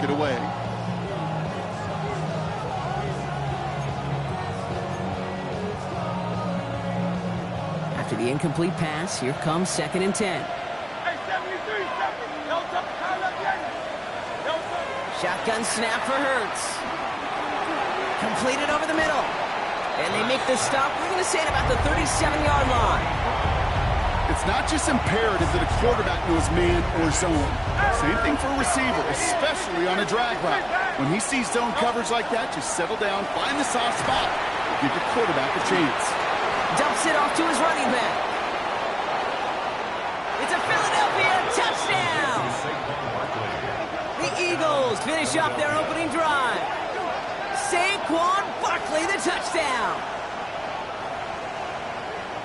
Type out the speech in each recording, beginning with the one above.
tuck it away. After the incomplete pass, here comes 2nd and 10. Shotgun snap for Hurts. Completed over the middle. And they make the stop. We're going to say it about the 37-yard line. It's not just imperative that a quarterback knows man or zone. Same thing for a receiver, especially on a drag route. When he sees zone coverage like that, just settle down, find the soft spot, give your quarterback a chance. Dumps it off to his running back. It's a Philadelphia touchdown! The Eagles finish off their opening drive. Saquon Barkley, the touchdown.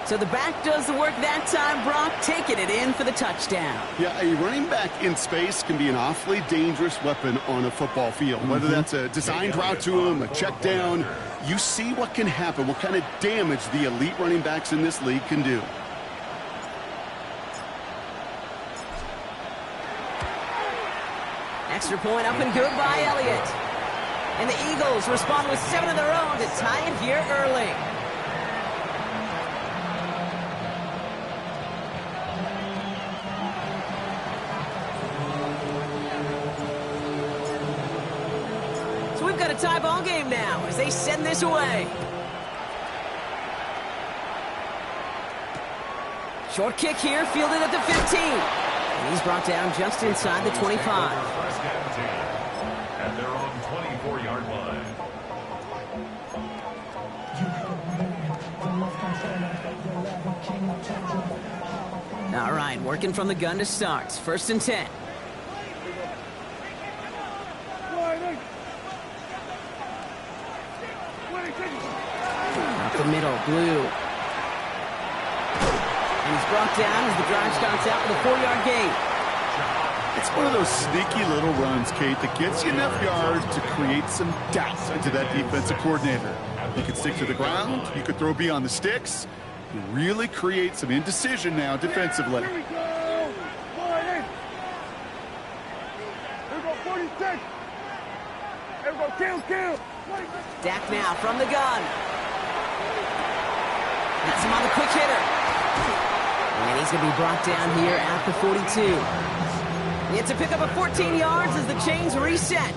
So the back does the work that time, Brock, taking it in for the touchdown. Yeah, a running back in space can be an awfully dangerous weapon on a football field. Whether that's a designed route to him, a check down, you see what can happen, what kind of damage the elite running backs in this league can do. Extra point up and good by Elliott. And the Eagles respond with 7 of their own to tie it here early. So we've got a tie ball game now as they send this away. Short kick here, fielded at the 15. And he's brought down just inside the 25. At their own 24-yard line. All right, working from the gun to start. 1st and 10. Up the middle, Blue. And he's brought down as the drive starts out with a 4-yard gain. It's one of those sneaky little runs, Kate, that gets you enough yards to create some doubt into that defensive coordinator. You could stick to the ground. You could throw beyond the sticks. You really create some indecision now defensively. Here we go. Here we go, 46. Here we go, kill. Dak now from the gun. That's him on the quick hitter. And he's going to be brought down here at the 42. It's a pickup of 14 yards as the chains reset.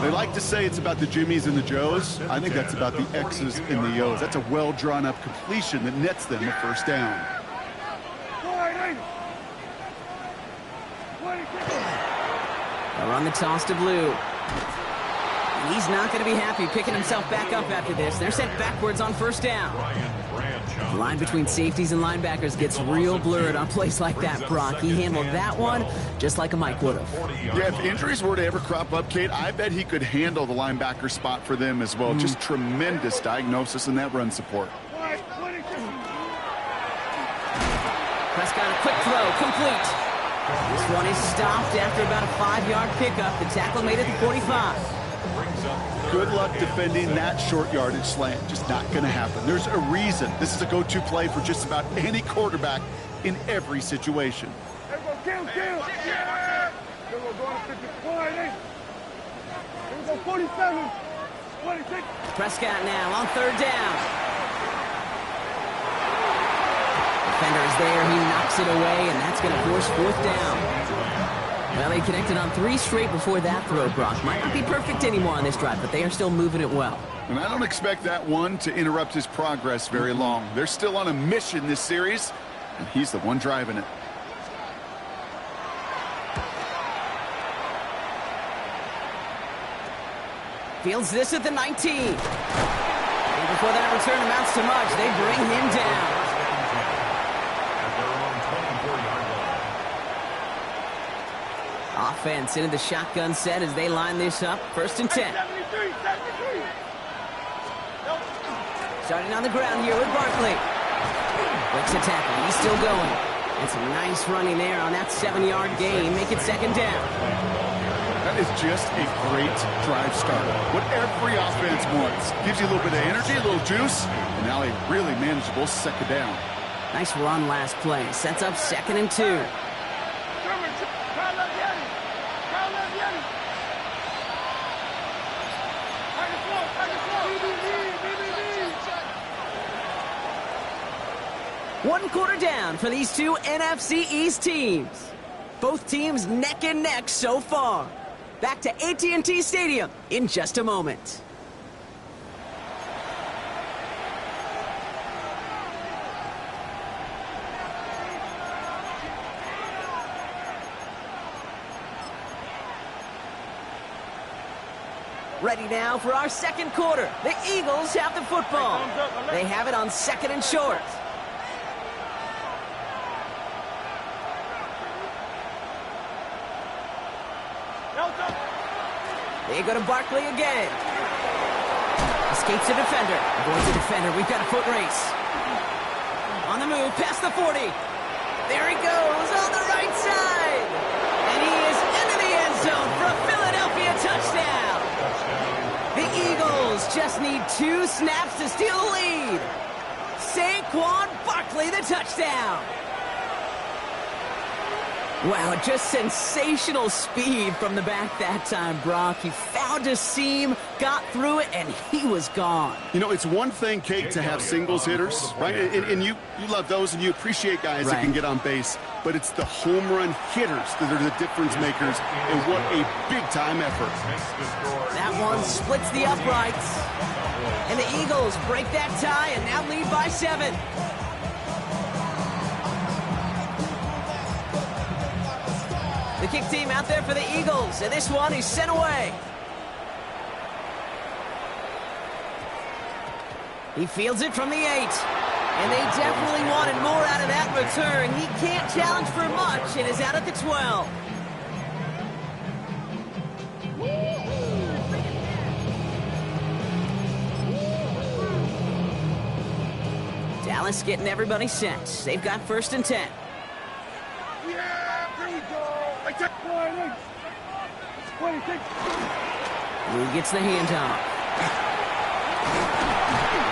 They like to say it's about the Jimmies and the Joes. I think that's about the X's and the O's. That's a well-drawn-up completion that nets them a first down. They'll run the toss to Blue. And he's not going to be happy picking himself back up after this. They're sent backwards on 1st down. The line between safeties and linebackers gets real blurred on plays like that, Brock. He handled that one just like a Mike would have. Yeah, if injuries were to ever crop up, Kate, I bet he could handle the linebacker spot for them as well. Just tremendous diagnosis in that run support. Prescott, a quick throw, complete. This one is stopped after about a 5-yard pickup. The tackle made it to 45. Good luck defending that short yardage slant. Just not going to happen. There's a reason. This is a go-to play for just about any quarterback in every situation. Here we go, kill. Here we go, going to 54. Here we go, 47. 26. Prescott now on 3rd down. Defender is there. He knocks it away, and that's going to force 4th down. Well, they connected on 3 straight before that throw, Brock. Might not be perfect anymore on this drive, but they are still moving it well. And I don't expect that one to interrupt his progress very long. They're still on a mission this series, and he's the one driving it. Fields this at the 19. And before that return amounts to much, they bring him down. Offense into the shotgun set as they line this up. 1st and 10. Starting on the ground here with Barkley. Breaks a tackle. He's still going. And some nice running there on that 7-yard gain. Make it 2nd down. That is just a great drive starter. What every offense wants. Gives you a little bit of energy, a little juice, and now a really manageable 2nd down. Nice run last play. Sets up 2nd and 2. One quarter down for these two NFC East teams. Both teams neck and neck so far. Back to AT&T Stadium in just a moment. Ready now for our second quarter. The Eagles have the football. They have it on 2nd and short. They go to Barkley again. Escapes the defender. Avoids the defender. We've got a foot race. On the move, past the 40. There he goes on the right side. And he is into the end zone for a Philadelphia touchdown. The Eagles just need 2 snaps to steal the lead. Saquon Barkley, the touchdown. Wow, just sensational speed from the back that time, Brock. He found a seam, got through it, and he was gone. You know, it's one thing, Kate, to have singles hitters, right? And you love those, and you appreciate guys that can get on base. But it's the home run hitters that are the difference makers, and what a big-time effort. That one splits the uprights. And the Eagles break that tie and now lead by 7. The kick team out there for the Eagles, and this one is sent away. He fields it from the 8. And they definitely wanted more out of that return. He can't challenge for much and is out at the 12. Dallas getting everybody set. They've got 1st and 10. Yeah, here we go. Like that. Lou gets the handoff.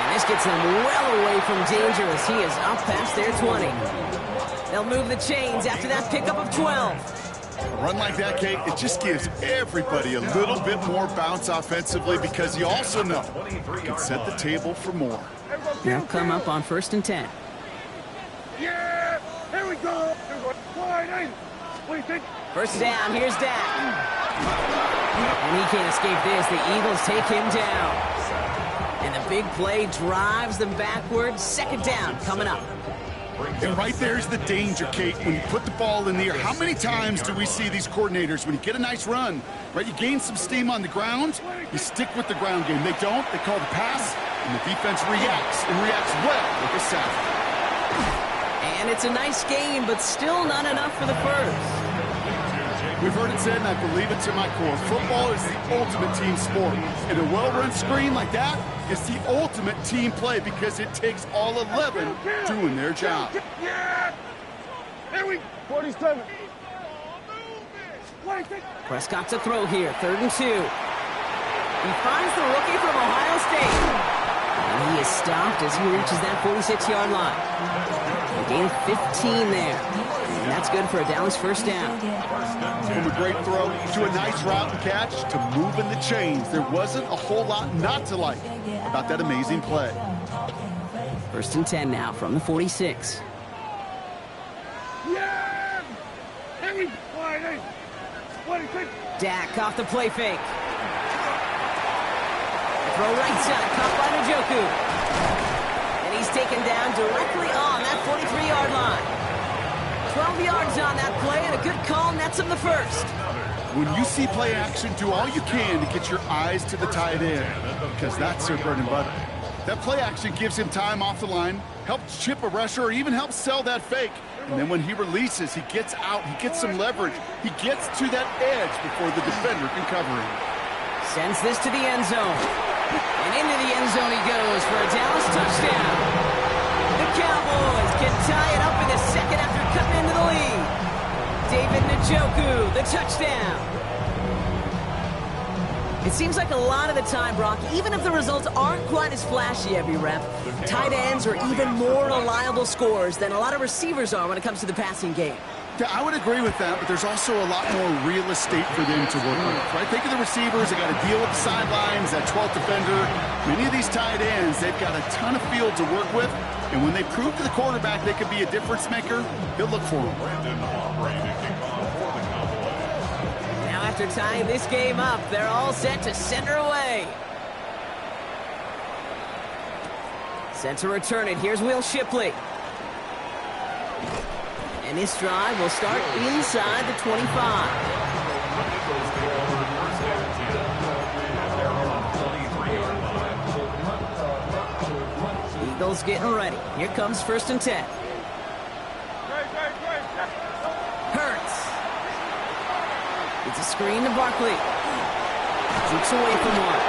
And this gets them well away from danger as he is up past their 20. They'll move the chains after that pickup of 12. A run like that, Kate, it just gives everybody a little bit more bounce offensively because you also know you can set the table for more. They'll come up on 1st and 10. Yeah, here we go. What do you think? 1st down, here's Dak. And he can't escape this. The Eagles take him down. And the big play drives them backwards. 2nd down coming up. And right there's the danger, Kate. When you put the ball in the air, how many times do we see these coordinators, when you get a nice run, right, you gain some steam on the ground, you stick with the ground game. They don't, they call the pass, and the defense reacts, and reacts well with a sack. And it's a nice game, but still not enough for the first. We've heard it said, and I believe it to my core, football is the ultimate team sport. And a well-run screen like that is the ultimate team play because it takes all 11 doing their job. Yeah! Here we 47. Prescott to throw here, 3rd and 2. He finds the rookie from Ohio State. And he is stopped as he reaches that 46-yard line. A gain of 15 there. And that's good for a Dallas 1st down. From a great throw to a nice route and catch to moving the chains. There wasn't a whole lot not to like about that amazing play. 1st and 10 now from the 46. Yeah! Here we go. What do you think? Dak off the play fake. Throw right side, caught by Njoku. And he's taken down directly on that 43-yard line. 12 yards on that play, and a good call nets him the 1st. When you see play action, do all you can to get your eyes to the tight end, because that's their bread and butter. That play action gives him time off the line, helps chip a rusher, or even helps sell that fake. And then when he releases, he gets out, he gets some leverage. He gets to that edge before the defender can cover him. Sends this to the end zone. And into the end zone he goes for a Dallas touchdown. The Cowboys can tie it up in the 2nd after cutting into the lead. David Njoku, the touchdown. It seems like a lot of the time, Brock, even if the results aren't quite as flashy every rep, tight ends are even more reliable scorers than a lot of receivers are when it comes to the passing game. Yeah, I would agree with that, but there's also a lot more real estate for them to work with, right? Think of the receivers. They got to deal with the sidelines, that 12th defender. Many of these tight ends, they've got a ton of field to work with, and when they prove to the quarterback they could be a difference maker, he'll look for them. Now after tying this game up, they're all set to send her away. Set to return it. Here's Will Shipley. And this drive will start inside the 25. Eagles getting ready. Here comes 1st and 10. Hurts. It's a screen to Barkley. Jukes away from one.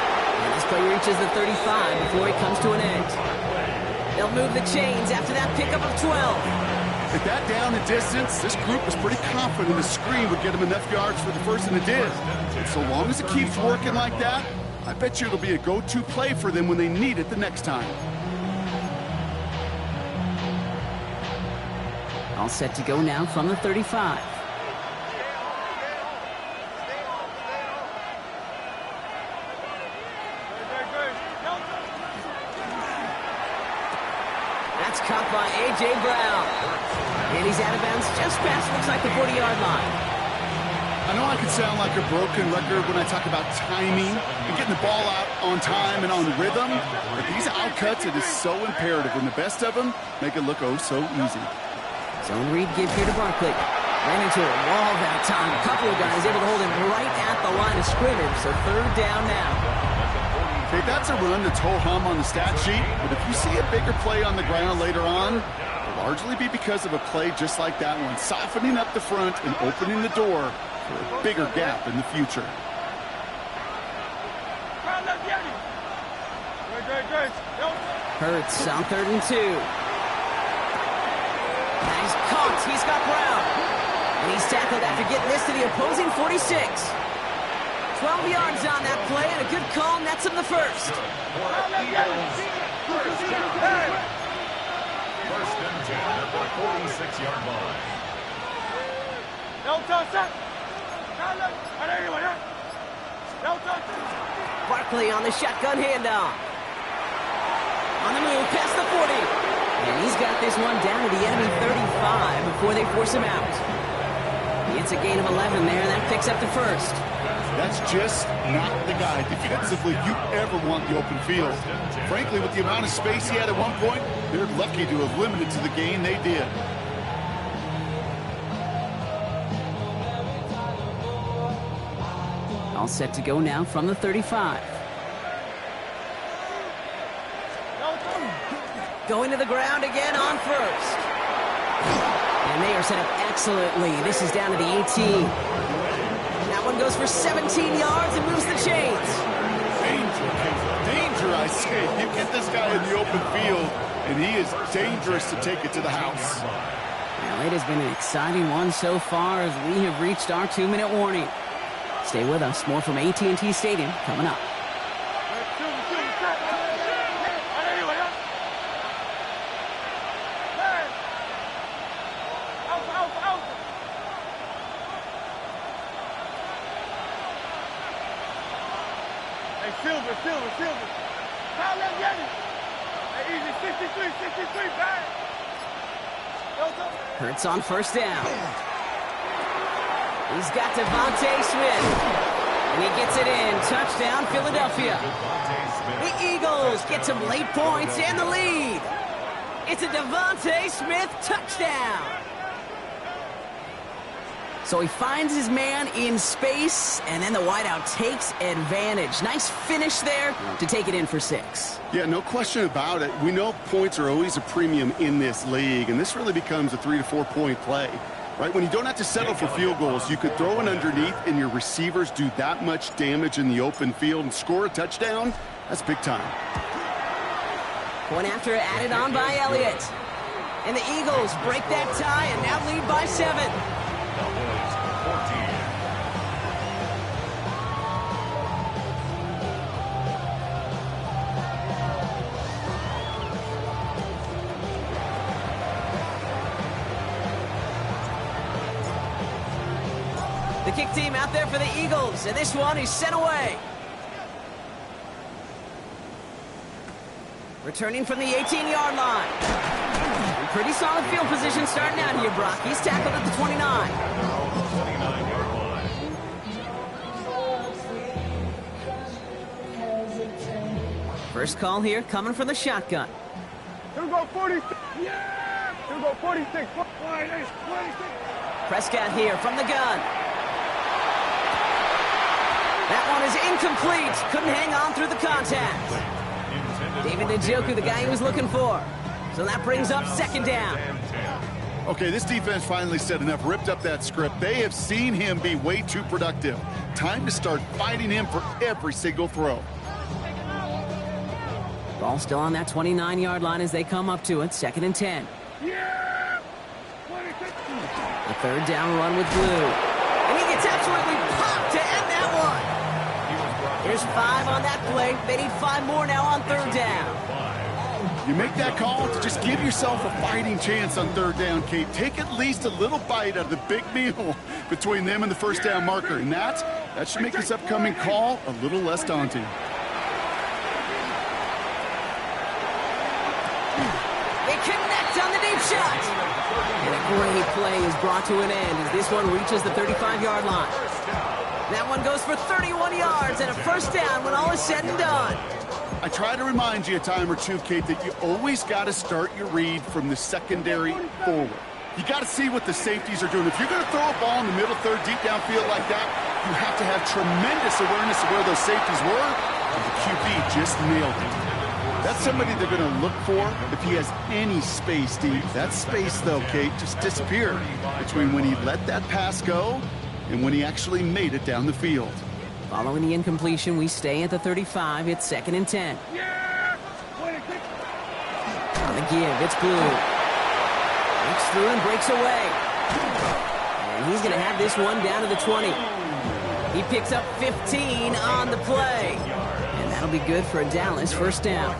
And this play reaches the 35 before he comes to an end. They'll move the chains after that pickup of 12. At that down and distance, this group was pretty confident the screen would get them enough yards for the first, and it did. And so long as it keeps working like that, I bet you it'll be a go-to play for them when they need it the next time. All set to go now from the 35. That's caught by A.J. Brown. And he's out of bounds just past, looks like the 40-yard line. I know I can sound like a broken record when I talk about timing and getting the ball out on time and on rhythm, but these outcuts, it is so imperative when the best of them make it look oh so easy. Zone read give here to Barkley. Ran into a wall that time. A couple of guys able to hold him right at the line of scrimmage, so 3rd down now. Okay, that's a run that's ho-hum on the stat sheet, but if you see a bigger play on the ground later on, it'll largely be because of a play just like that one, softening up the front and opening the door for a bigger gap in the future. Hurts on 3rd and 2. He's caught. He's got Brown. And he's tackled after getting this to the opposing 46. 12 yards on that play, and a good call nets him the first. 1st and 10 at the 46-yard line. Barkley on the shotgun handoff. On the move, past the 40. And he's got this one down to the enemy 35 before they force him out. It's a gain of 11 there, and that picks up the first. That's just not the guy defensively you ever want the open field. Frankly, with the amount of space he had at one point, they're lucky to have limited to the gain they did. All set to go now from the 35. Going to the ground again on 1st. And they are set up excellently. This is down to the 18. That one goes for 17 yards and moves the chains. Danger, I say. You get this guy in the open field, and he is dangerous to take it to the house. Well, it has been an exciting one so far as we have reached our 2-minute warning. Stay with us. More from AT&T Stadium coming up. Silver. Foul left, Yanni. Hey, easy, 63, back. Hurts on 1st down. He's got Devontae Smith. And he gets it in. Touchdown, Philadelphia. The Eagles get some late points and the lead. It's a Devontae Smith touchdown. So he finds his man in space, and then the wideout takes advantage. Nice finish there to take it in for 6. Yeah, no question about it. We know points are always a premium in this league, and this really becomes a 3 to 4 point play. Right, when you don't have to settle for field goals, you could throw it underneath and your receivers do that much damage in the open field and score a touchdown. That's big time. Point after added on by Elliott. And the Eagles break that tie and now lead by 7. kick team out there for the Eagles, and this one is sent away. Returning from the 18-yard line. Pretty solid field position starting out here, Brock. He's tackled at the 29. 29-yard line. First call here coming from the shotgun. Here we go, 46. Yeah! Here we go, 46. 46. Prescott here from the gun. That one is incomplete. Couldn't hang on through the contact. David Njoku, the guy he was looking for. So that brings up second down. Okay, this defense finally said enough, ripped up that script. They have seen him be way too productive. Time to start fighting him for every single throw. Ball still on that 29-yard line as they come up to it. 2nd and 10. Yeah! A third down run with Blue. And he gets absolutely popped to end that one. There's 5 on that play. They need 5 more now on third down. You make that call to just give yourself a fighting chance on third down, Kate. Take at least a little bite out of the big meal between them and the first down marker. And that should make this upcoming call a little less daunting. They connect on the deep shot. And a great play is brought to an end as this one reaches the 35-yard line. That one goes for 31 yards and a first down when all is said and done. I try to remind you a time or two, Kate, that you always got to start your read from the secondary forward. You got to see what the safeties are doing. If you're going to throw a ball in the middle third, deep downfield like that, you have to have tremendous awareness of where those safeties were, and the QB just nailed it. That's somebody they're going to look for if he has any space deep. That space, though, Kate, just disappeared between when he let that pass go and when he actually made it down the field. Following the incompletion, we stay at the 35. It's 2nd and 10. Yeah! On the give, it's Blue. Breaks through and breaks away. And he's going to have this one down to the 20. He picks up 15 on the play. And that'll be good for a Dallas first down.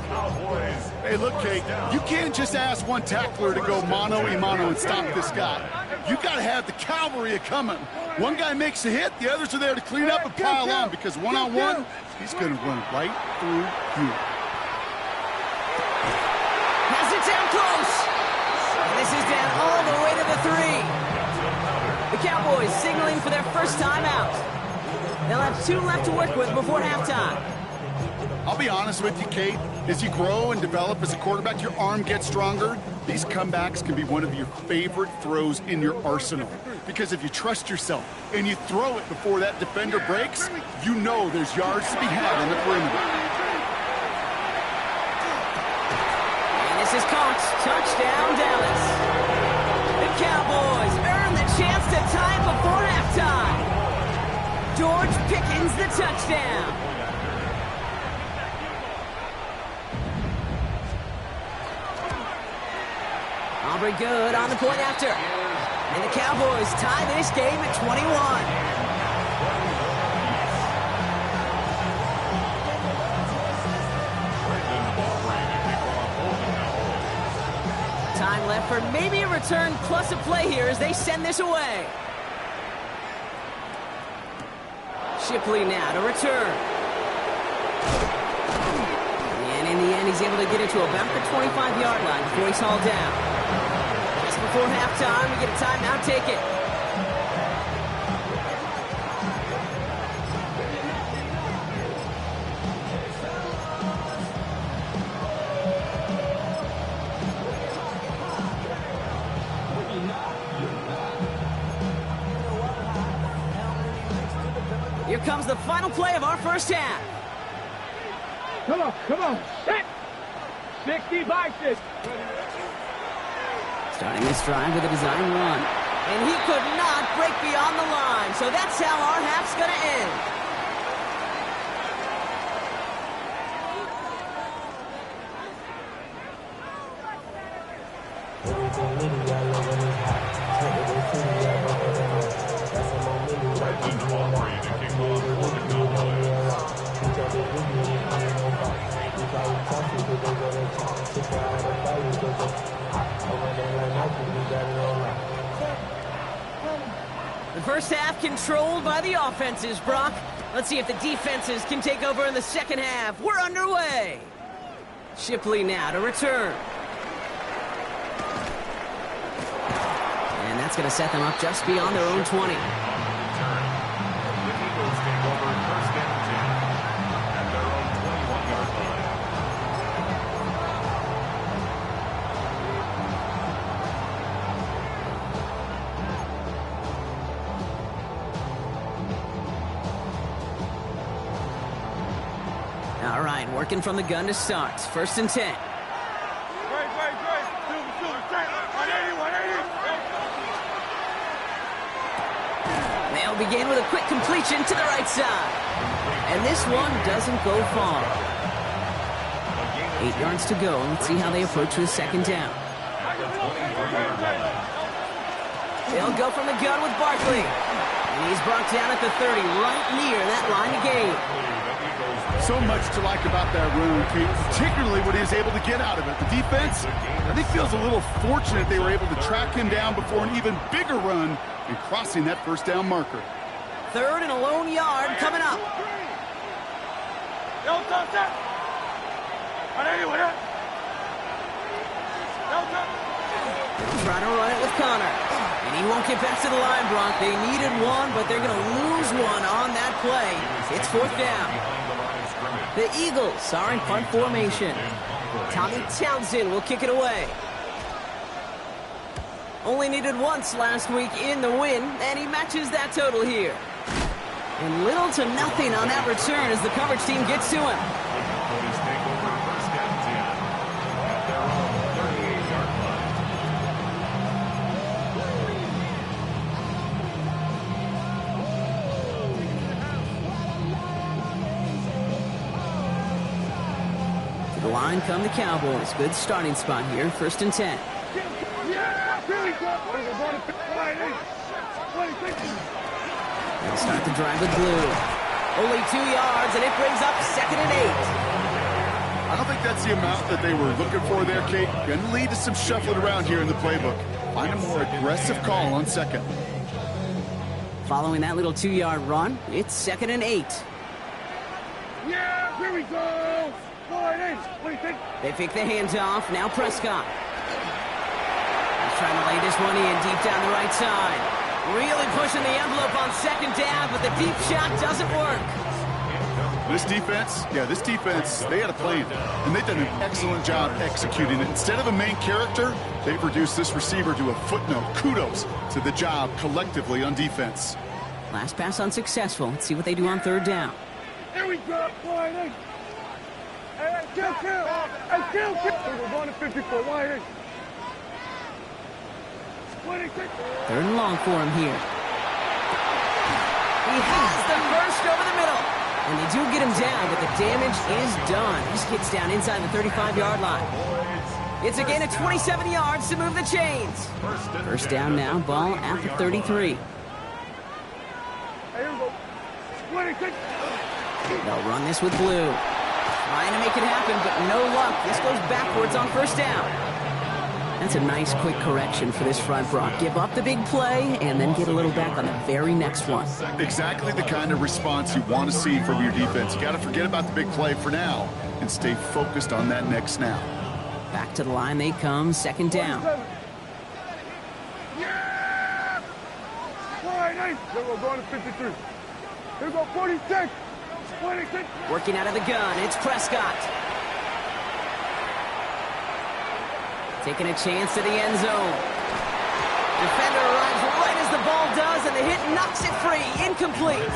Hey, look, Kate, you can't just ask one tackler to go mano-a-mano and stop this guy. You got to have the cavalry coming. One guy makes a hit, the others are there to clean up and pile on, because one-on-one, he's going to run right through you. Has it down close. And this is down all the way to the 3. The Cowboys signaling for their first time out. They'll have 2 left to work with before halftime. I'll be honest with you, Kate. As you grow and develop as a quarterback, your arm gets stronger. These comebacks can be one of your favorite throws in your arsenal. Because if you trust yourself and you throw it before that defender breaks, you know there's yards to be had on the perimeter. And this is caught. Touchdown, Dallas. The Cowboys earn the chance to tie before halftime. George Pickens the touchdown. Aubrey good on the point after. And the Cowboys tie this game at 21. Time left for maybe a return plus a play here as they send this away. Shipley now to return. And in the end, he's able to get it to about the 25-yard line before he's hauled down. Just before halftime, we get a timeout. Take it. Here comes the final play of our first half. Come on, come on. Hit! 60-6. Starting this drive with a design run. And he could not break beyond the line. So that's how our half's going to end. The first half controlled by the offenses, Brock. Let's see if the defenses can take over in the second half. We're underway. Shipley now to return. And that's going to set them up just beyond their own 20. The Eagles take over first and 10 at their own 21-yard line. All right, working from the gun to start. First and 10. They'll begin with a quick completion to the right side. And this one doesn't go far. 8 yards to go. Let's see how they approach this second down. They'll go from the gun with Barkley. And he's brought down at the 30, right near that line of game. So much to like about that run, Kate, particularly what he was able to get out of it. The defense, I think, feels a little fortunate they were able to track him down before an even bigger run and crossing that first down marker. Third and a lone yard coming up. Trying to run it with Connor. And he won't get back to the line, Brock. They needed one, but they're going to lose one on that play. It's fourth down. The Eagles are in punt formation. Tommy Townsend will kick it away. Only needed once last week in the win, and he matches that total here. And little to nothing on that return as the coverage team gets to him. Eagles take over first and 10 at their own 38-yard line. To the line come the Cowboys. Good starting spot here, first and 10. They'll start the drive with Blue. Only 2 yards, and it brings up second and 8. I don't think that's the amount that they were looking for there, Kate. Going to lead to some shuffling around here in the playbook. Find a more aggressive call on second. Following that little 2-yard run, it's second and 8. Yeah, here we go. What do you think? They pick the hands off. Now Prescott. He's trying to lay this one in deep down the right side. Really pushing the envelope on second down, but the deep shot doesn't work. This defense, they had a plan, and they've done an excellent job executing it. Instead of a main character, they've reduced this receiver to a footnote. Kudos to the job collectively on defense. Last pass unsuccessful. Let's see what they do on third down. Here we go. Hey, kill. Hey, kill. We're going to 54. Why? 26. Third and long for him here. He has the burst over the middle. And they do get him down, but the damage is done. He gets down inside the 35-yard line. It's a gain of 27 yards to move the chains. First down now, ball at the 33. Hey, here we go. 26. They'll run this with Blue. Trying to make it happen, but no luck. This goes backwards on first down. That's a nice quick correction for this front, Brock. Give up the big play and then get a little back on the very next one. Exactly the kind of response you want to see from your defense. You got to forget about the big play for now and stay focused on that next snap. Back to the line they come, second down. Yeah! Then we're going to 53. Here we go, 46. 26. Working out of the gun, it's Prescott. Taking a chance to the end zone. Defender arrives right as the ball does, and the hit knocks it free. Incomplete.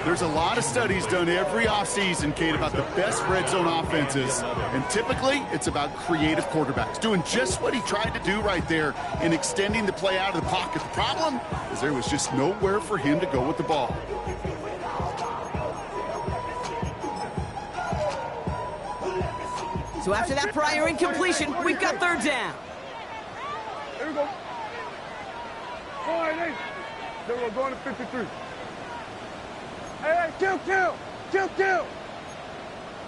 There's a lot of studies done every offseason, Kate, about the best red zone offenses. And typically, it's about creative quarterbacks doing just what he tried to do right there in extending the play out of the pocket. The problem is there was just nowhere for him to go with the ball. So after that prior incompletion, we've got third down. Here we go. 48. Then we're going to 53. Hey, kill. Here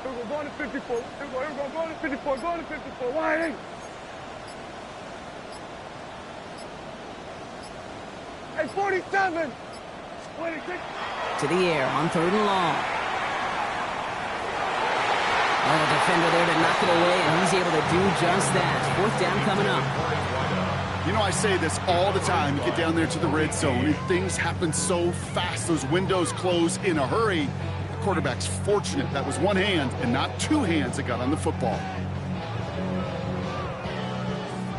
we're going to 54. Here we go, going to 54. Going to 54. Why? Hey, 47. 26. To the air on 3rd and long. Oh, the defender there to knock it away, and he's able to do just that. 4th down coming up. You know, I say this all the time. You get down there to the red zone, and things happen so fast. Those windows close in a hurry. The quarterback's fortunate that was one hand and not two hands that got on the football.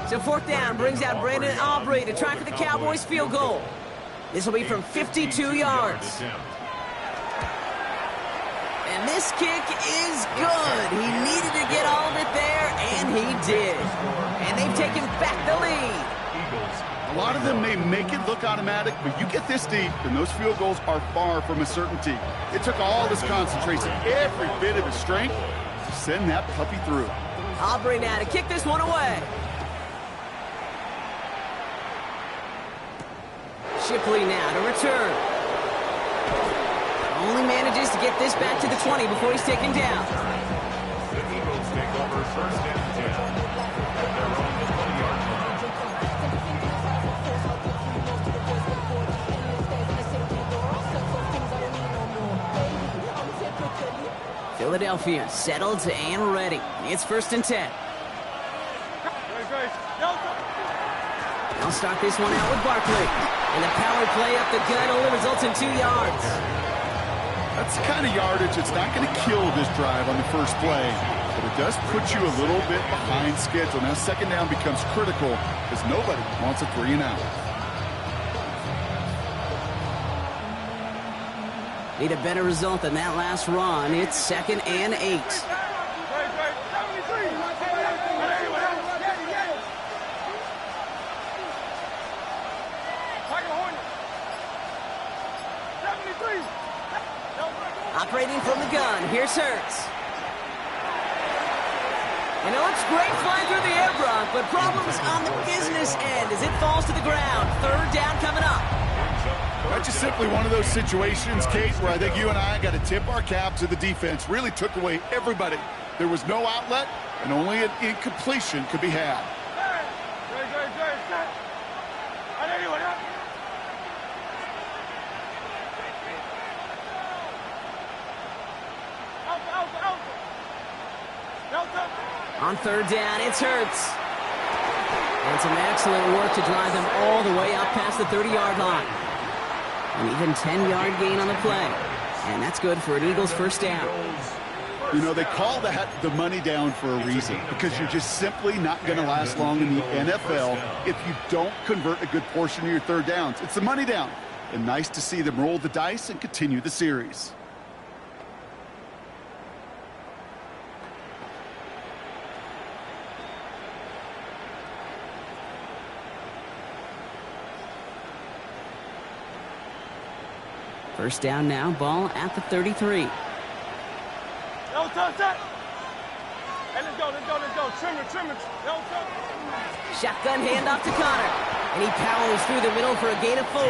So 4th down brings out Brandon Aubrey to try for the Cowboys field goal. This will be from 52 yards. And this kick is good. He needed to get all of it there, and he did. And they've taken back the lead. A lot of them may make it look automatic, but you get this deep, and those field goals are far from a certainty. It took all his concentration, every bit of his strength, to send that puppy through. Aubrey now to kick this one away. Shipley now to return. Only manages to get this back to the 20 before he's taken down. The Eagles take over 1st and 10. They're on the 20-yard line. Philadelphia settled and ready. It's 1st and 10. They'll start this one out with Barkley. And the power play up the gut only results in 2 yards. That's the kind of yardage that's not going to kill this drive on the first play, but it does put you a little bit behind schedule. Now 2nd down becomes critical because nobody wants a 3 and out. Need a better result than that last run. It's 2nd and 8. Operating from the gun, here's Hurts. And it looks great flying through the air, Brock, but problems on the business end as it falls to the ground. 3rd down coming up. That's just simply one of those situations, Kate, where I think you and I got to tip our cap to the defense. Really took away everybody. There was no outlet, and only an incompletion could be had. On 3rd down, it's Hurts. And some excellent work to drive them all the way up past the 30-yard line. An even 10-yard gain on the play. And that's good for an Eagles 1st down. You know, they call that the money down for a reason, because you're just simply not going to last long in the NFL if you don't convert a good portion of your 3rd downs. It's the money down. And nice to see them roll the dice and continue the series. First down now, ball at the 33. Shotgun handoff to Connor. And he powers through the middle for a gain of 4.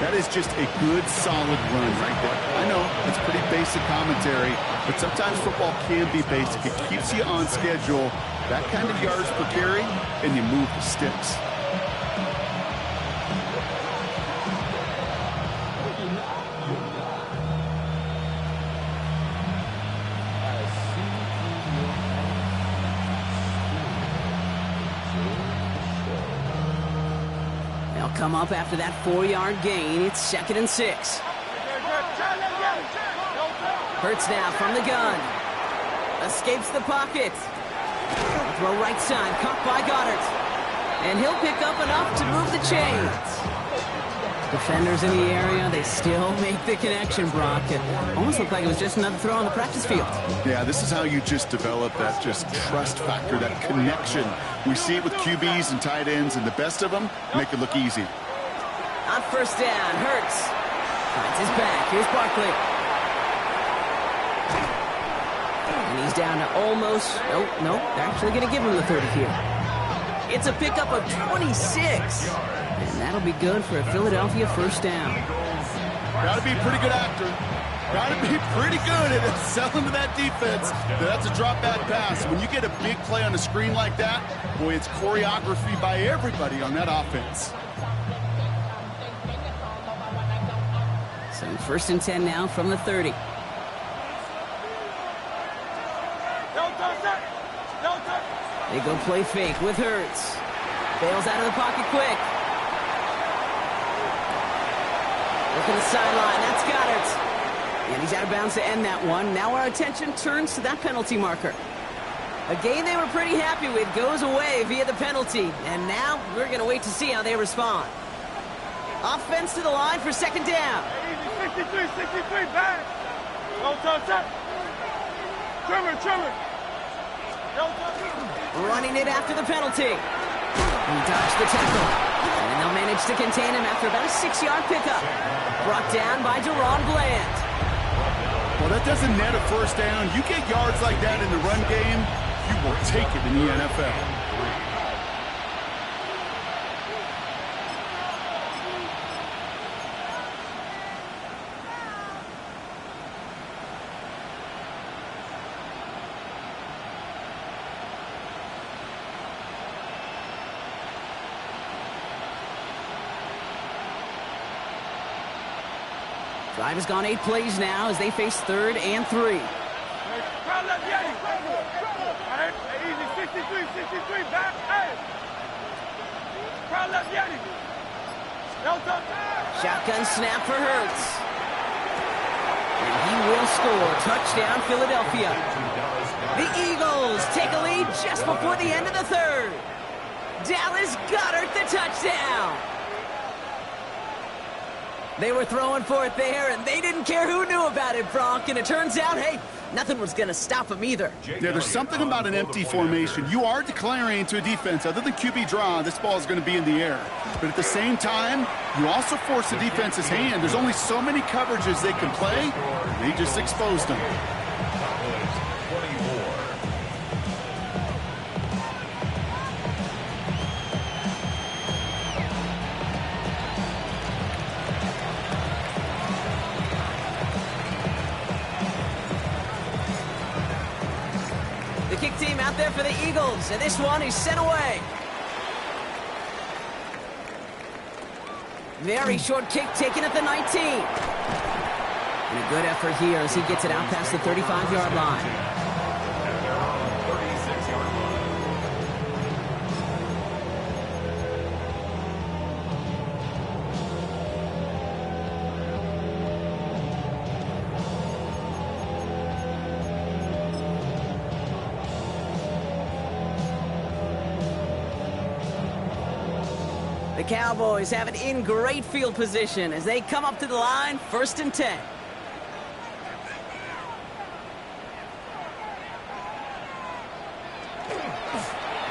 That is just a good, solid run right there. I know, it's pretty basic commentary, but sometimes football can be basic. It keeps you on schedule, that kind of yards per carry, and you move the sticks. Come up after that 4-yard gain. It's 2nd and 6. Hurts now from the gun. Escapes the pocket. Throw right side, caught by Goddard. And he'll pick up enough to move the chains. Defenders in the area, they still make the connection, Brock. It almost looked like it was just another throw on the practice field. Yeah, this is how you just develop that just trust factor, that connection. We see it with QBs and tight ends, and the best of them make it look easy. On 1st down, Hurts finds his back. Here's Barkley. And he's down to almost... Nope, they're actually going to give him the 30 here. It's a pickup of 26. And that'll be good for a Philadelphia 1st down. Got to be a pretty good actor. Got to be pretty good at selling to that defense. That's a drop back pass. When you get a big play on a screen like that, boy, it's choreography by everybody on that offense. First and 10 now from the 30. They go play fake with Hurts. Bails out of the pocket quick. Look at the sideline. That's Goddard. And he's out of bounds to end that one. Now our attention turns to that penalty marker. A game they were pretty happy with goes away via the penalty. And now we're going to wait to see how they respond. Offense to the line for second down. 63, back. Trimmer. Running it after the penalty. He dodged the tackle. And they'll manage to contain him after about a 6-yard pickup. Brought down by Deron Bland. Well, that doesn't net a first down. You get yards like that in the run game, you will take it in the NFL. Drive has gone 8 plays now as they face 3rd and 3. Easy, 63, back. Shotgun snap for Hurts. And he will score. Touchdown, Philadelphia. The Eagles take a lead just before the end of the 3rd. Dallas Goedert the touchdown. They were throwing for it there, and they didn't care who knew about it, Bronk. And it turns out, hey, nothing was going to stop them either. Yeah, there's something about an empty formation. You are declaring to a defense, other than QB draw, this ball is going to be in the air. But at the same time, you also force the defense's hand. There's only so many coverages they can play. They just exposed them. Kick team out there for the Eagles, and this one is sent away. Very short kick taken at the 19. And a good effort here as he gets it out past the 35-yard line. At their own 36-yard line. The Cowboys have it in great field position as they come up to the line, 1st and 10.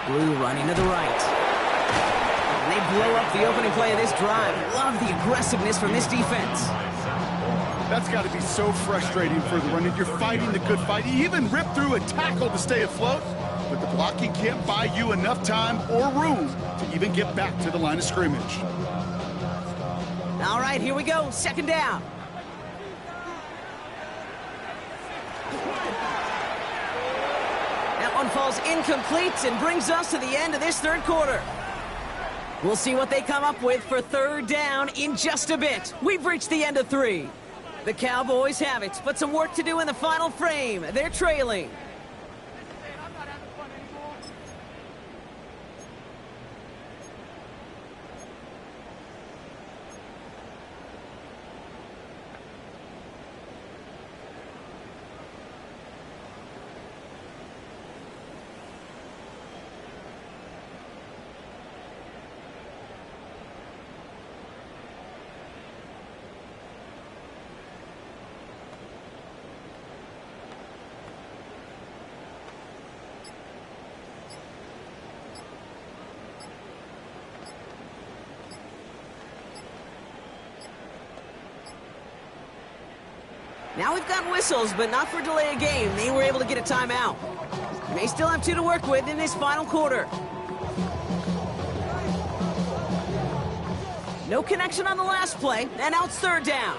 Blue running to the right. And they blow up the opening play of this drive. Love the aggressiveness from this defense. That's got to be so frustrating for the running. You're fighting the good fight. You even rip through a tackle to stay afloat, but the blocking can't buy you enough time or room to even get back to the line of scrimmage. All right, here we go. 2nd down. That one falls incomplete and brings us to the end of this 3rd quarter. We'll see what they come up with for 3rd down in just a bit. We've reached the end of 3. The Cowboys have it, but some work to do in the final frame. They're trailing. Now we've got whistles, but not for delay of game. They were able to get a timeout. They still have 2 to work with in this final quarter. No connection on the last play, and now it's 3rd down.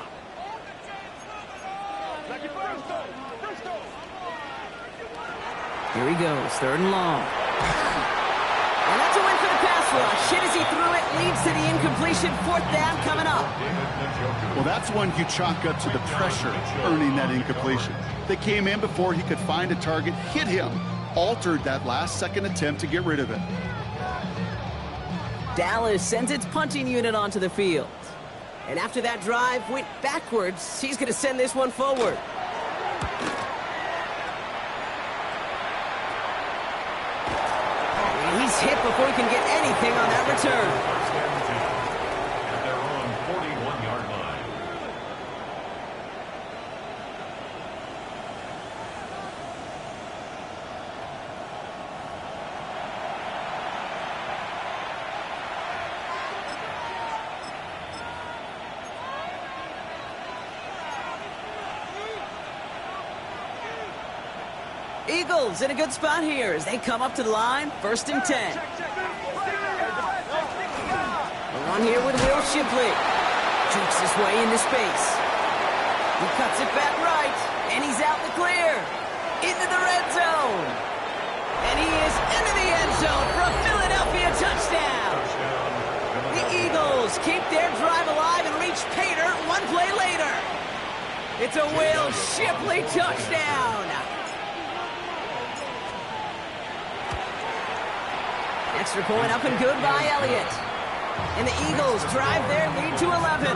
Here he goes, 3rd and long. And that's a win for the pass rush. Hit as he threw it, leads to the incompletion. 4th down coming up. Well, that's one you chalk up to the pressure earning that incompletion. They came in before he could find a target, hit him, altered that last-second attempt to get rid of it. Dallas sends its punting unit onto the field. And after that drive went backwards, he's going to send this one forward. And he's hit before he can get anything on that return. At their own 41-yard line. Eagles in a good spot here as they come up to the line. 1st and 10. We're on here with Will Shipley. Jukes his way into space. He cuts it back right, and he's out in the clear. Into the red zone. And he is into the end zone for a Philadelphia touchdown. The Eagles keep their drive alive and reach pay dirt 1 play later. It's a Will Shipley touchdown. Extra point up and good by Elliott. And the Eagles drive their lead to 11.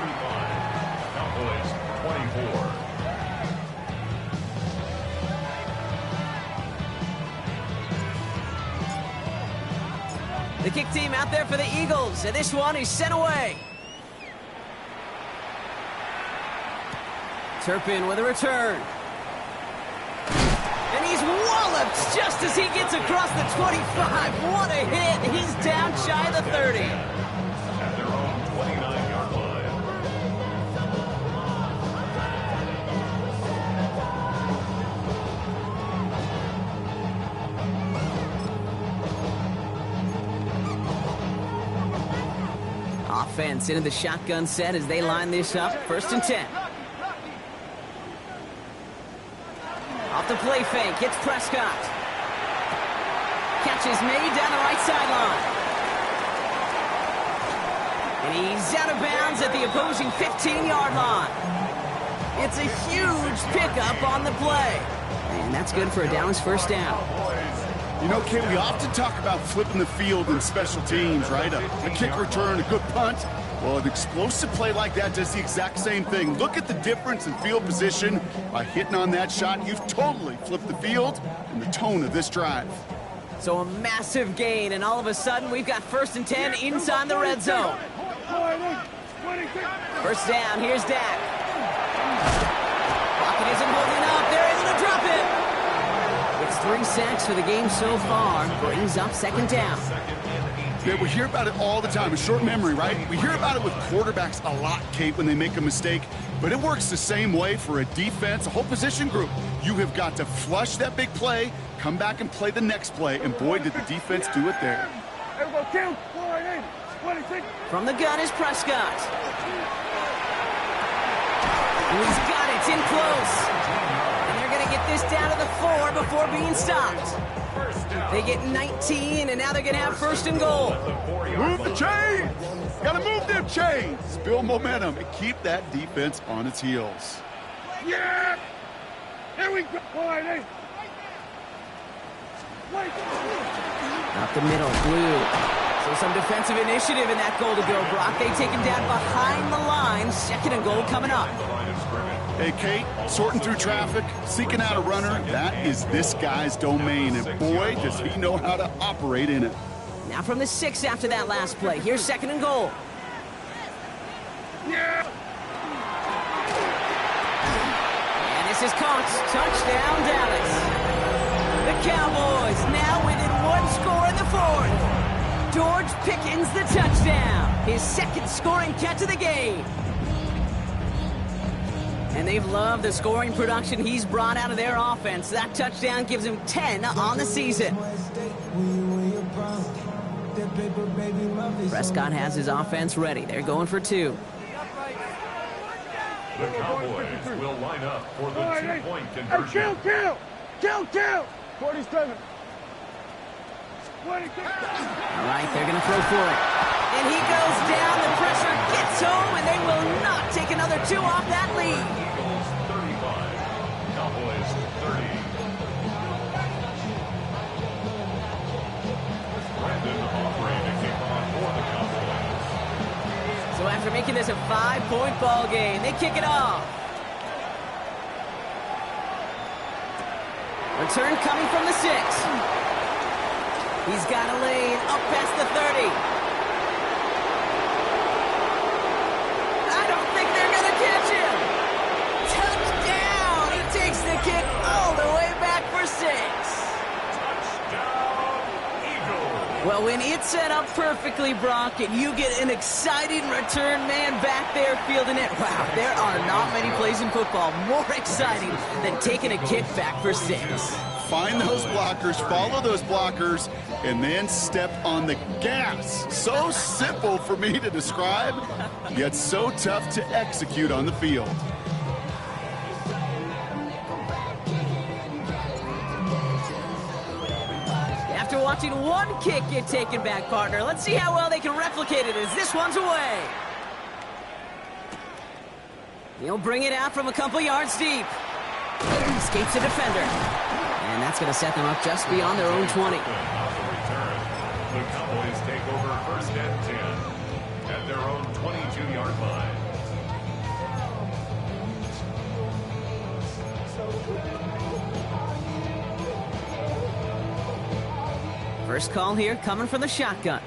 Cowboys 24. The kick team out there for the Eagles, and this one is sent away. Turpin with a return. And he's walloped just as he gets across the 25. What a hit. He's down shy of the 30. At their own 29-yard line. Offense into the shotgun set as they line this up. 1st and 10. Off the play fake, it's Prescott. Catch is made down the right sideline. And he's out of bounds at the opposing 15-yard line. It's a huge pickup on the play. And that's good for a Dallas 1st down. You know, Kate, we often talk about flipping the field in special teams, right? A kick return, a good punt. Well, an explosive play like that does the exact same thing. Look at the difference in field position. By hitting on that shot, you've totally flipped the field and the tone of this drive. So a massive gain, and all of a sudden, we've got 1st and 10 inside the red zone. 1st down, here's Dak. Pocket isn't holding up. They're able to drop it. It's 3 sacks for the game so far. Brings up 2nd down. Yeah, we hear about it all the time. A short memory, right? We hear about it with quarterbacks a lot, Kate, when they make a mistake. But it works the same way for a defense, a whole position group. You have got to flush that big play, come back and play the next play, and boy, did the defense do it there. From the gun is Prescott. And he's got it in close. And they're going to get this down to the 4 before being stopped. They get 19, and now they're going to have 1st and goal. Move the chains! Gotta move them chains! Build momentum and keep that defense on its heels. Yeah! Here we go! Up the middle, Blue. So some defensive initiative in that goal to go, Brock. They take him down behind the line. 2nd and goal coming up. Hey, Kate, sorting through traffic, seeking out a runner, that is this guy's domain. And boy, does he know how to operate in it. Now from the 6 after that last play. Here's 2nd and goal. Yeah! And this is caught. Touchdown, Dallas. The Cowboys now within 1 score in the 4th. George Pickens the touchdown. His 2nd scoring catch of the game. And they've loved the scoring production he's brought out of their offense. That touchdown gives him 10 on the season. Prescott has his offense ready. They're going for 2. The Cowboys will line up for the 2-point conversion. Kill! 47. All right, they're going to throw for it. And he goes down. The pressure gets home, and they will not take another 2 off that lead. Eagles 35, Cowboys 30. Brandon offering to kick off for the Cowboys. So after making this a 5-point ball game, they kick it off. Return coming from the 6. He's got a lane up past the 30. I don't think they're going to catch him. Touchdown! He takes the kick all the way back for 6. Touchdown, Eagles. Well, when it's set up perfectly, Brock, and you get an exciting return man back there fielding it, wow, there are not many plays in football more exciting than taking a kick back for 6. Find those blockers, follow those blockers, and then step on the gas. So simple for me to describe, yet so tough to execute on the field. After watching one kick get taken back, partner, let's see how well they can replicate it as this one's away. He'll bring it out from a couple yards deep. Escapes a defender. And that's going to set them up just beyond their own 20. The Cowboys take over first and 10 at their own 22-yard line. First call here coming from the shotgun.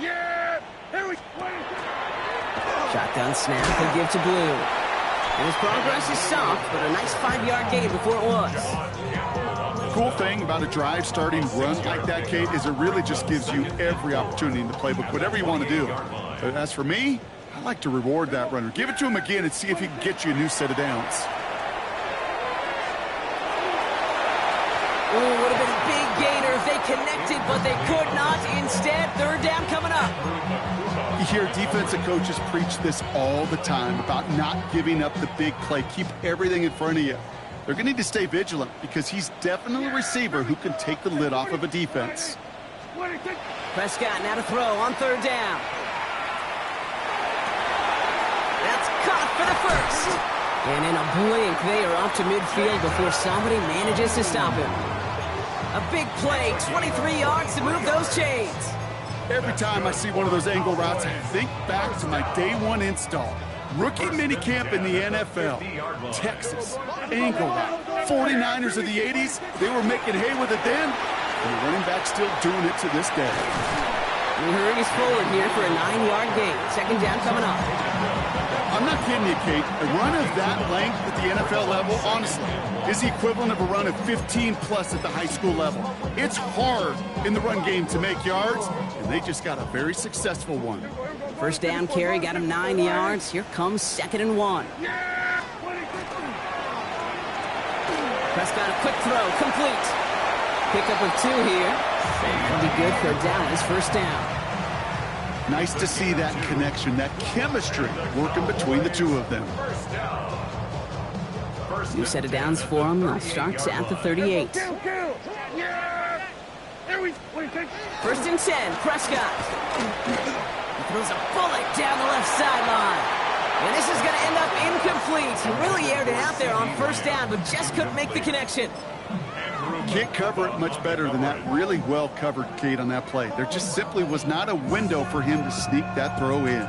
Yeah! Here we go! Shotgun snap and give to Blue. And his progress is soft, but a nice 5-yard gain before it was. The cool thing about a drive starting run like that, Kate, is it really just gives you every opportunity in the playbook, whatever you want to do. But as for me, I like to reward that runner. Give it to him again and see if he can get you a new set of downs. Ooh, would have been a big gainer if they connected, but they could not. Instead, third down coming up. You hear defensive coaches preach this all the time about not giving up the big play. Keep everything in front of you. They're going to need to stay vigilant because he's definitely a receiver who can take the lid off of a defense. Prescott now to throw on third down. That's caught for the first. And in a blink, they are up to midfield before somebody manages to stop him. A big play, 23 yards to move those chains. Every time I see one of those angle routes, I think back to my day one install. Rookie minicamp in the NFL. Texas, angle route. 49ers of the 80s, they were making hay with it then, and the running back still doing it to this day. He hurries forward here for a 9-yard gain. Second down coming up. I'm not kidding you, Kate. A run of that length at the NFL level, honestly, is the equivalent of a run of 15-plus at the high school level. It's hard in the run game to make yards, and they just got a very successful one. First down carry got him 9 yards. Here comes 2nd and 1. Prescott, a quick throw, complete. Pickup of 2 here. That'll be good for a down. His first down. Nice to see that connection, that chemistry working between the two of them. New set of downs for him. Starts at the 38. First and 10, Prescott. He throws a bullet down the left sideline. And this is going to end up incomplete. He really aired it out there on first down, but just couldn't make the connection. Can't cover it much better than that really well covered, Kate, on that play. There just simply was not a window for him to sneak that throw in.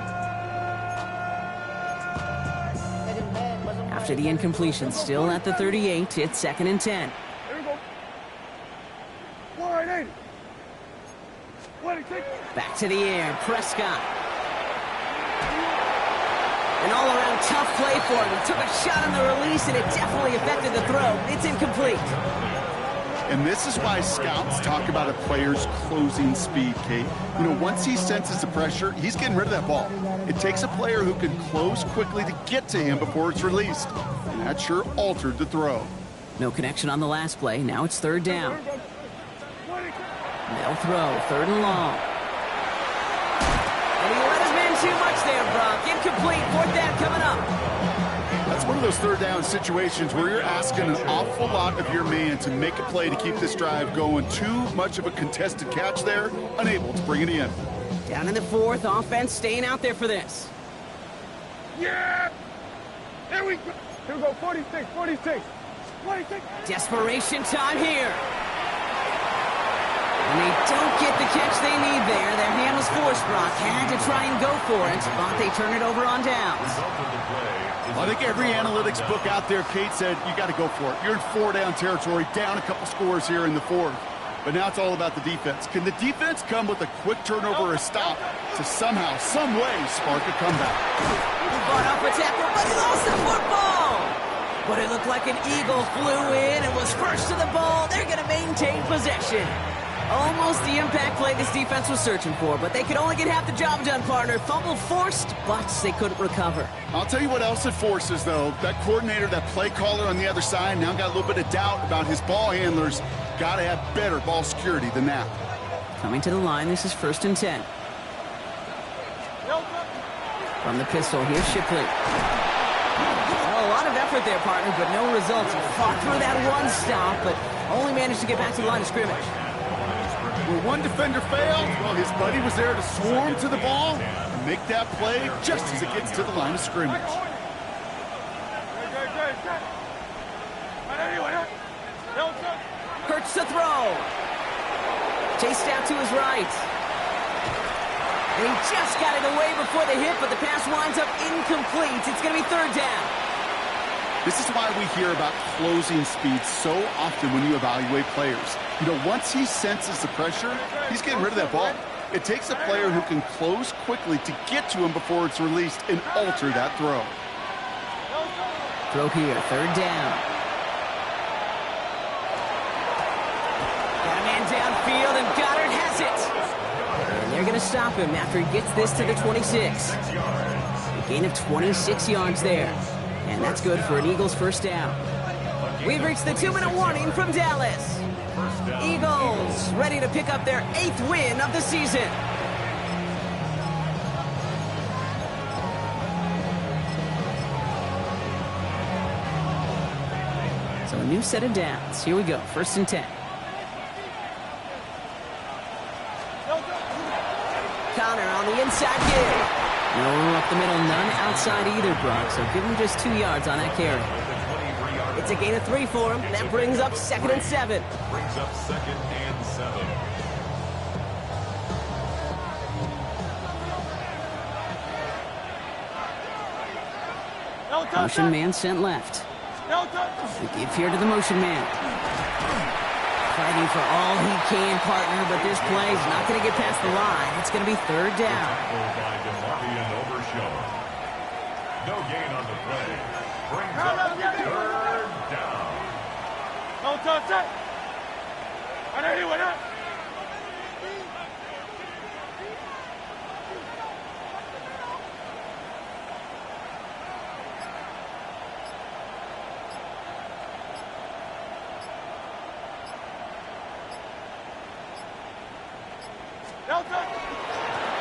After the incompletion, still at the 38, it's 2nd and 10. Back to the air, Prescott. An all-around tough play for him. He took a shot on the release, and it definitely affected the throw. It's incomplete. And this is why scouts talk about a player's closing speed, Kate. You know, once he senses the pressure, he's getting rid of that ball. It takes a player who can close quickly to get to him before it's released. And that sure altered the throw. No connection on the last play. Now it's third down. They'll throw, 3rd and long. And he let his man too much there, Brock. Incomplete, 4th down coming up. That's one of those third down situations where you're asking an awful lot of your man to make a play to keep this drive going. Too much of a contested catch there, unable to bring it in. Down in the fourth, offense staying out there for this. Yeah! Here we go. Here we go, 46, 46. 46. Desperation time here. And they don't get the catch they need there. Their hand was forced. Brock had to try and go for it, but they turn it over on downs. I think every analytics book out there, Kate, said you got to go for it. You're in 4-down territory, down a couple scores here in the fourth. But now it's all about the defense. Can the defense come with a quick turnover or a stop to somehow, some way, spark a comeback? He fought off a tackle, but he lost the football. But it looked like an eagle flew in and was first to the ball. They're going to maintain possession. Almost the impact play this defense was searching for, but they could only get half the job done, partner. Fumble forced, but they couldn't recover. I'll tell you what else it forces, though. That coordinator, that play caller on the other side, now got a little bit of doubt about his ball handlers. Got to have better ball security than that. Coming to the line, this is 1st and 10. From the pistol, here's Shipley. Oh, a lot of effort there, partner, but no results. He fought through that one stop, but only managed to get back to the line of scrimmage. Where one defender failed, well, his buddy was there to swarm to the ball and make that play just as it gets to the line of scrimmage. Hurts to throw. Chased out to his right. And he just got it away before the hit, but the pass winds up incomplete. It's going to be 3rd down. This is why we hear about closing speed so often when you evaluate players. You know, once he senses the pressure, he's getting rid of that ball. It takes a player who can close quickly to get to him before it's released and alter that throw. Throw here, 3rd down. Got a man downfield, and Goddard has it. And they're going to stop him after he gets this to the 26. A gain of 26 yards there. And that's good for an Eagles 1st down. We've reached the 2-minute warning from Dallas. Eagles ready to pick up their 8th win of the season. So a new set of downs. Here we go, 1st and 10. Connor on the inside give. No room up the middle, none outside either, Brock. So give him just 2 yards on that carry. It's a gain of 3 for him. That brings up 2nd and 7. Brings up 2nd and 7. Motion man sent left. The give here to the motion man. Fighting for all he can, partner, but this play is not going to get past the line. It's going to be 3rd down. No gain on the play. Brings up 3rd down.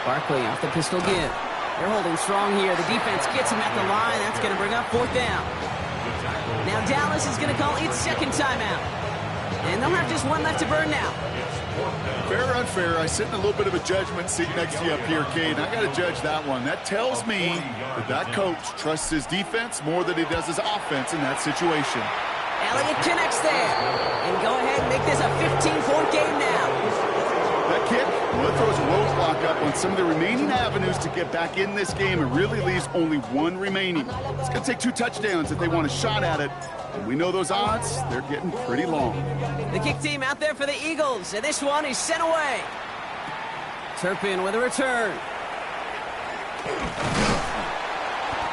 Barkley off the pistol give. They're holding strong here. The defense gets him at the line. That's going to bring up 4th down. Now Dallas is going to call its 2nd timeout. And they'll have just 1 left to burn now. Fair or unfair, I sit in a little bit of a judgment seat next to you up here, Cade, and I got to judge that one. That tells me that coach trusts his defense more than he does his offense in that situation. Elliott connects there. And go ahead and make this a 15-point game now. That kick, well, it throws a roadblock up on some of the remaining avenues to get back in this game and really leaves only 1 remaining. It's going to take 2 touchdowns if they want a shot at it. And we know those odds, they're getting pretty long. The kick team out there for the Eagles, and this one is sent away. Turpin with a return.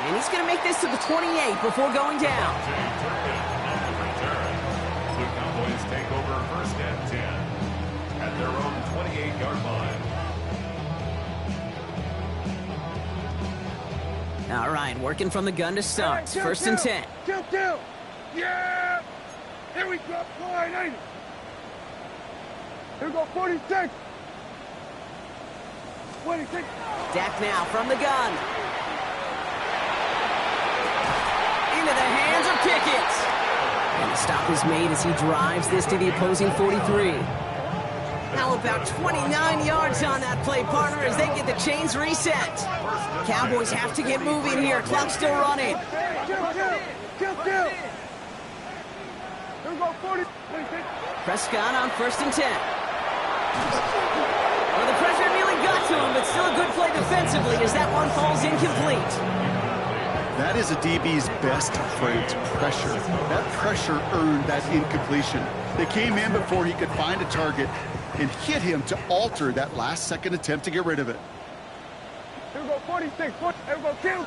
And he's going to make this to the 28 before going down. The Cowboys take over 1st and 10 at their own 28-yard line. All right, working from the gun to start. 1st and 10. Two. Yeah! Here we go. Line 80. Here we go, 46. 26. Dak now from the gun. into the hands of Pickett. And the stop is made as he drives this to the opposing 43. How about 29 yards on that play, partner, as they get the chains reset. Cowboys have to get moving here. Clock's still running. Kill. Here we go, 40. Prescott on 1st and 10. Well, the pressure nearly got to him, but still a good play defensively as that one falls incomplete. That is a DB's best friend, pressure. That pressure earned that incompletion. They came in before he could find a target and hit him to alter that last-second attempt to get rid of it. Here we go, 46. Here we go, kill.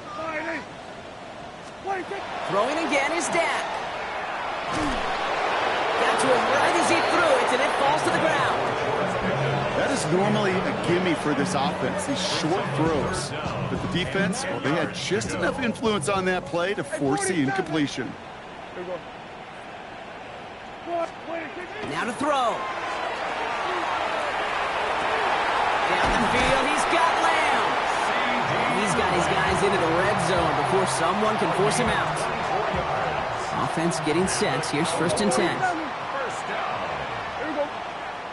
46. Throwing again is Dak. Got to him right as he threw it, and it falls to the ground. That is normally a gimme for this offense, these short throws. But the defense, well, they had just enough influence on that play to force the incompletion. Here we go. Now to throw. Down the field, he's got Lamb. He's got his guys into the red zone before someone can force him out. Offense getting set. Here's 1st and 10. First down. Here we go.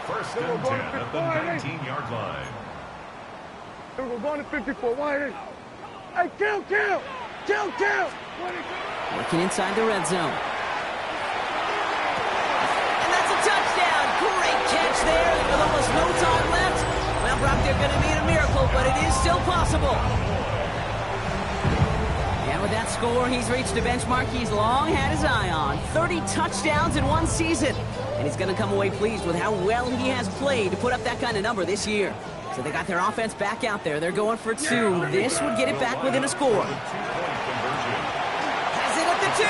First and 10 at the 19-yard line. Here we go, going to 54. Hey, kill. Working inside the red zone. And that's a touchdown. Great catch there with almost no time left. Well, Brock, they're going to need a miracle, but it is still possible. And with that score, he's reached a benchmark he's long had his eye on. 30 touchdowns in one season. And he's going to come away pleased with how well he has played to put up that kind of number this year. So they got their offense back out there. They're going for 2. This would get it back within a score. Has it at the 2.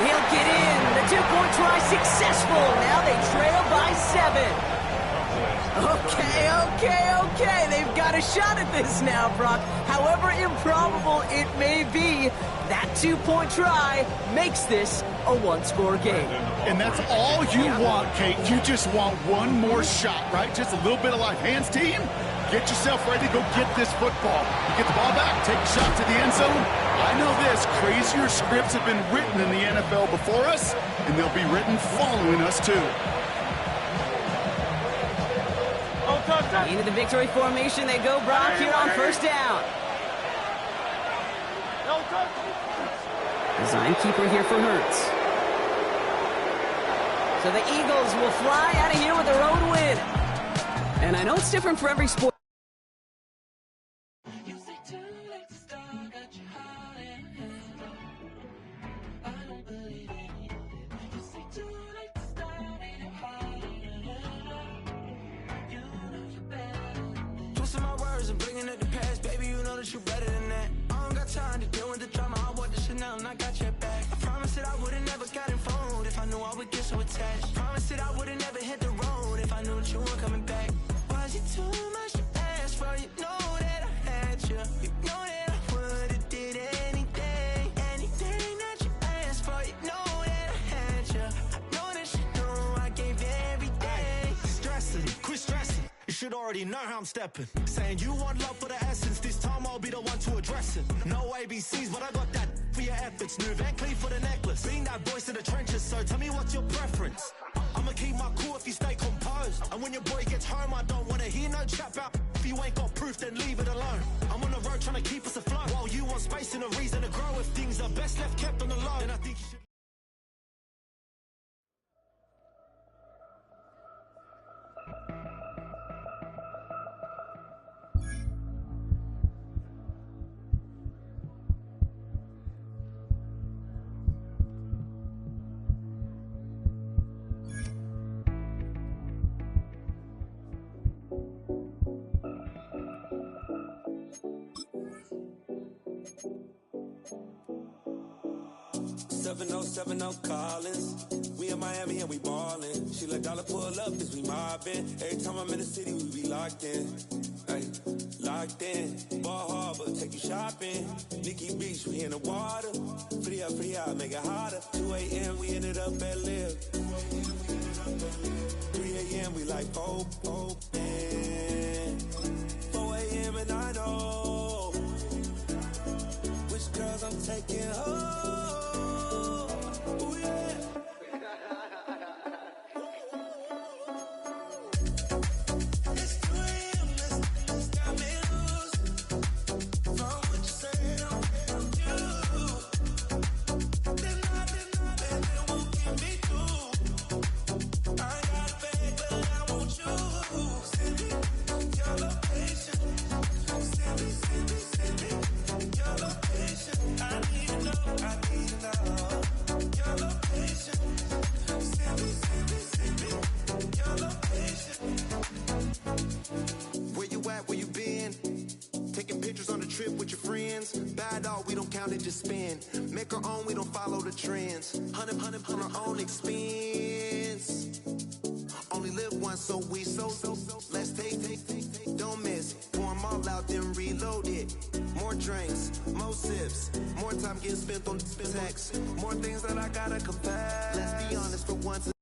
He'll get in. The 2-point try successful. Now they trail by 7. Okay. They've got a shot at this now, Brock. However improbable it may be, that 2-point try makes this a 1-score game. And that's all you want, Kate. You just want one more shot, right? Just a little bit of life. Hands, team, get yourself ready to go get this football. You get the ball back, take a shot to the end zone. I know this, crazier scripts have been written in the NFL before us, and they'll be written following us, too. Into the victory formation they go, Brock, here on 1st down. Design keeper here for Hurts. So the Eagles will fly out of here with a road win. And I know it's different for every sport. And bringing up the past, baby, you know that you better than that. I don't got time to deal with the drama. I want the Chanel and I got your back. I promise that I would've never got involved if I knew I would get so attached. I promise that I would've never hit the road if I knew that you weren't coming back. Was it too much to ask for? You know that I had you. You know that I would've did anything that you asked for. You know that I had you. I know that you know I gave everything. Quit stressing. You should already know how I'm stepping. Saying you want love for the essence. This time I'll be the one to address it. No ABCs, but I got that for your efforts. New Van Cleef for the necklace. Being that voice in the trenches, so tell me what's your preference. I'ma keep my cool if you stay composed. And when your boy gets home, I don't wanna hear no chat about. If you ain't got proof, then leave it alone. I'm on the road trying to keep us afloat. While you want space and a reason to grow. If things are best left kept on the low, then I think you should. No Collins. We in Miami and we ballin'. She let dollar pull up cause we mobbin'. Every time I'm in the city we be locked in. Ay, locked in. Ball Harbor, take you shopping. Nikki Beach, we in the water. Free up, make it hotter. 2 a.m. we ended up at Live. 3 a.m. we like open. 4 a.m. and I know which girls I'm taking home. trip with your friends. Bad dog, we don't count it, just spend. Make our own, we don't follow the trends. 100 on our own expense. Only live once, so we let's take, don't miss. Pour 'em all out, then reload it. More drinks, more sips, more time getting spent on text. More things that I gotta confess. Let's be honest for once.